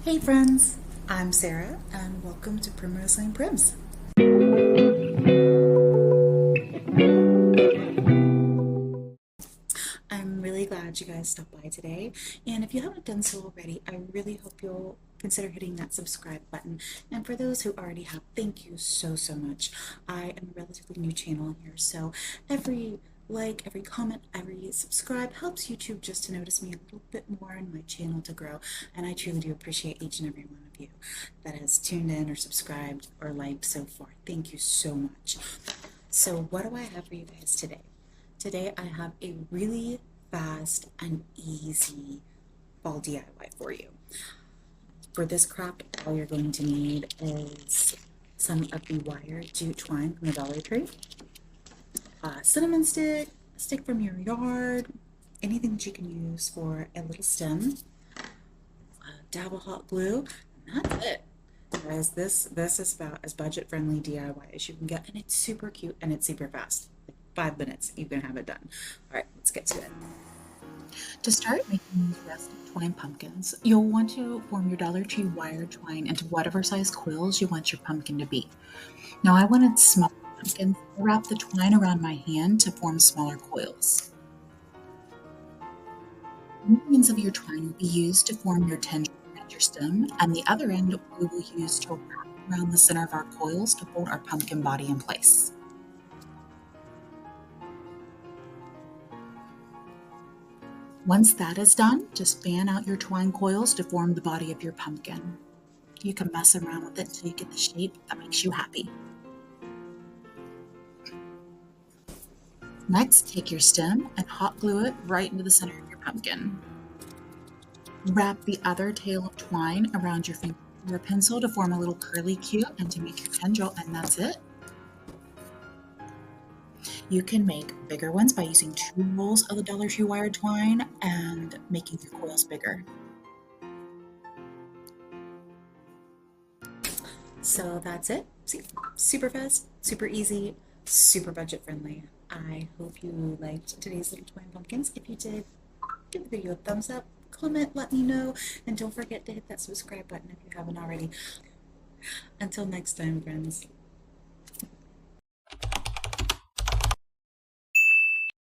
Hey friends, I'm Sarah and welcome to Primrose Lane Prims. I'm really glad you guys stopped by today, and if you haven't done so already, I really hope you'll consider hitting that subscribe button. And for those who already have, thank you so much. I am a relatively new channel here, so every like, every comment, every subscribe helps YouTube just to notice me a little bit more and my channel to grow. And I truly do appreciate each and every one of you that has tuned in or subscribed or liked so far. Thank you so much. So what do I have for you guys today? Today I have a really fast and easy fall DIY for you. For this craft, all you're going to need is some of the wire jute twine from the Dollar Tree, a cinnamon stick, a stick from your yard, anything that you can use for a little stem, a dab of hot glue, and that's it. Guys, this is about as budget friendly DIY as you can get, and it's super cute and it's super fast. 5 minutes, you can have it done. All right, let's get to it. To start making these rustic twine pumpkins, you'll want to form your Dollar Tree wire twine into whatever size quills you want your pumpkin to be. Now I wanted smaller pumpkins. I wrapped the twine around my hand to form smaller coils. One ends of your twine will be used to form your tendril and your stem, and the other end we will use to wrap around the center of our coils to hold our pumpkin body in place. Once that is done, just fan out your twine coils to form the body of your pumpkin. You can mess around with it until you get the shape that makes you happy. Next, take your stem and hot glue it right into the center of your pumpkin. Wrap the other tail of twine around your finger or pencil to form a little curly Q and to make your tendril, and that's it. You can make bigger ones by using 2 rolls of the Dollar Tree wire twine and making your coils bigger. So that's it. See, super fast, super easy, super budget friendly. I hope you liked today's little twine pumpkins. If you did, give the video a thumbs up, comment, let me know, and don't forget to hit that subscribe button if you haven't already. Until next time, friends.